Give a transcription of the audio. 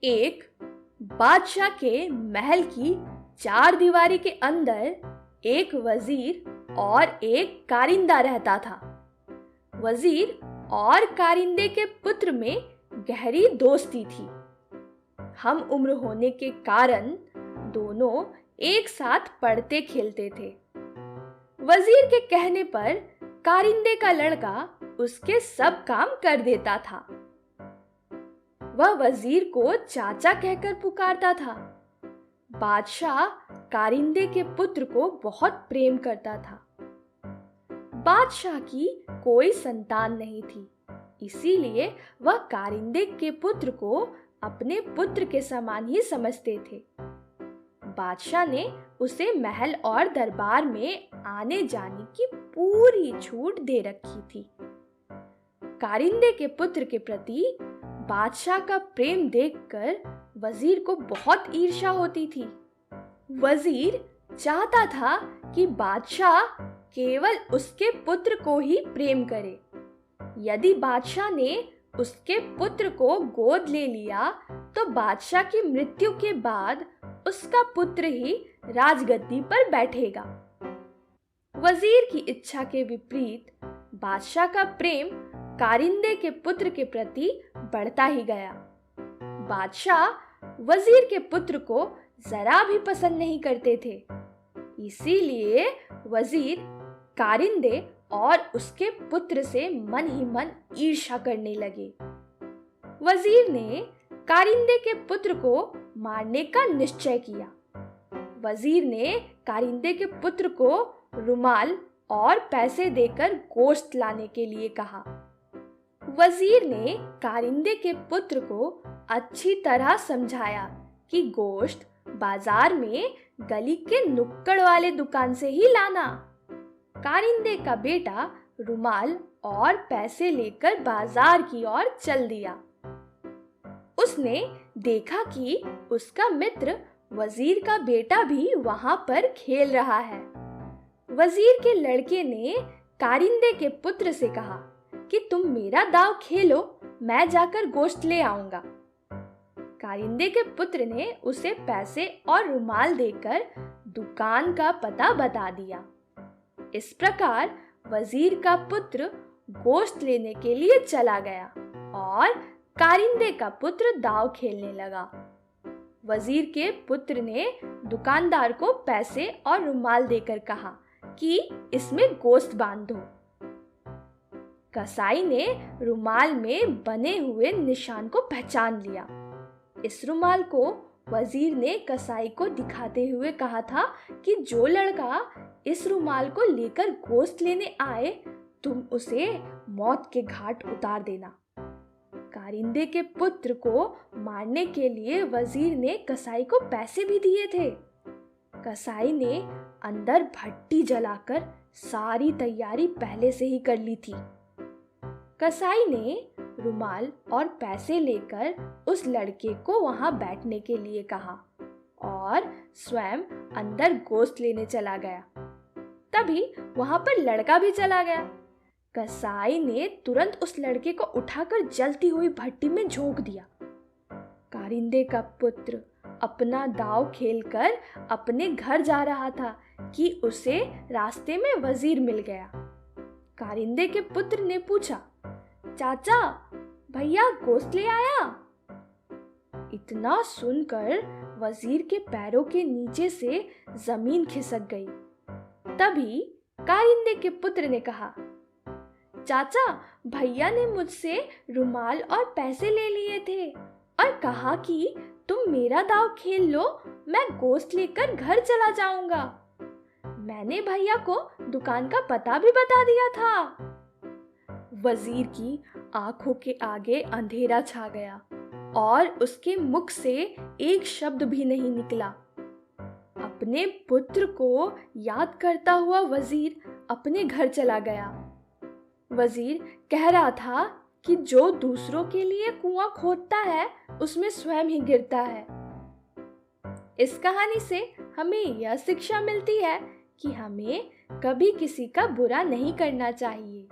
एक बादशाह के महल की चार दीवारी के अंदर एक वजीर और एक कारिंदा रहता था। वजीर और कारिंदे के पुत्र में गहरी दोस्ती थी। हम उम्र होने के कारण दोनों एक साथ पढ़ते खेलते थे। वजीर के कहने पर कारिंदे का लड़का उसके सब काम कर देता था। वह वजीर को चाचा कहकर पुकारता था। बादशाह कारिंदे के पुत्र को बहुत प्रेम करता था। बादशाह की कोई संतान नहीं थी, इसीलिए वह कारिंदे के पुत्र को अपने पुत्र के समान ही समझते थे। बादशाह ने उसे महल और दरबार में आने जाने की पूरी छूट दे रखी थी। कारिंदे के पुत्र के प्रति बादशाह का प्रेम देखकर वजीर को बहुत ईर्ष्या होती थी। वजीर चाहता था कि बादशाह केवल उसके पुत्र को ही प्रेम करे। यदि बादशाह ने उसके पुत्र को गोद ले लिया तो बादशाह की मृत्यु के बाद उसका पुत्र ही राजगद्दी पर बैठेगा। वजीर की इच्छा के विपरीत बादशाह का प्रेम कारिंदे के पुत्र के प्रति बढ़ता ही गया। बादशाह वजीर के पुत्र को जरा भी पसंद नहीं करते थे, इसीलिए वजीर कारिंदे और उसके पुत्र से मन ही मन ईर्ष्या करने लगे। वजीर ने कारिंदे के पुत्र को मारने का निश्चय किया। वजीर ने कारिंदे के पुत्र को रुमाल और पैसे देकर गोश्त लाने के लिए कहा। वजीर ने कारिंदे के पुत्र को अच्छी तरह समझाया कि गोश्त बाजार में गली के नुक्कड़ वाले दुकान से ही लाना। कारिंदे का बेटा रुमाल और पैसे लेकर बाजार की ओर चल दिया। उसने देखा कि उसका मित्र वजीर का बेटा भी वहां पर खेल रहा है। वजीर के लड़के ने कारिंदे के पुत्र से कहा कि तुम मेरा दांव खेलो, मैं जाकर गोश्त ले आऊंगा। कारिंदे के पुत्र ने उसे पैसे और रुमाल देकर दुकान का पता बता दिया। इस प्रकार वजीर का पुत्र गोश्त लेने के लिए चला गया और कारिंदे का पुत्र दांव खेलने लगा। वजीर के पुत्र ने दुकानदार को पैसे और रुमाल देकर कहा कि इसमें गोश्त बांध दो। कसाई ने रुमाल में बने हुए निशान को पहचान लिया। इस रुमाल को वजीर ने कसाई को दिखाते हुए कहा था कि जो लड़का इस रुमाल को लेकर गोश्त लेने आए, तुम उसे मौत के घाट उतार देना। कारिंदे के पुत्र को मारने के लिए वजीर ने कसाई को पैसे भी दिए थे। कसाई ने अंदर भट्टी जलाकर सारी तैयारी पहले से ही कर ली थी। कसाई ने रुमाल और पैसे लेकर उस लड़के को वहां बैठने के लिए कहा और स्वयं अंदर गोश्त लेने चला गया। तभी वहां पर लड़का भी चला गया। कसाई ने तुरंत उस लड़के को उठाकर जलती हुई भट्टी में झोंक दिया। कारिंदे का पुत्र अपना दांव खेलकर अपने घर जा रहा था कि उसे रास्ते में वजीर मिल गया। कारिंदे के पुत्र ने पूछा, चाचा, भैया गोश्त ले आया? इतना सुनकर वजीर के पैरों के नीचे से जमीन खिसक गई। तभी कारिंदे के पुत्र ने कहा, चाचा, भैया ने मुझसे रुमाल और पैसे ले लिए थे और कहा कि तुम मेरा दांव खेल लो, मैं गोश्त लेकर घर चला जाऊंगा। मैंने भैया को दुकान का पता भी बता दिया था। वजीर की आंखों के आगे अंधेरा छा गया और उसके मुख से एक शब्द भी नहीं निकला। अपने पुत्र को याद करता हुआ वजीर अपने घर चला गया। वजीर कह रहा था कि जो दूसरों के लिए कुआं खोदता है उसमें स्वयं ही गिरता है। इस कहानी से हमें यह शिक्षा मिलती है कि हमें कभी किसी का बुरा नहीं करना चाहिए।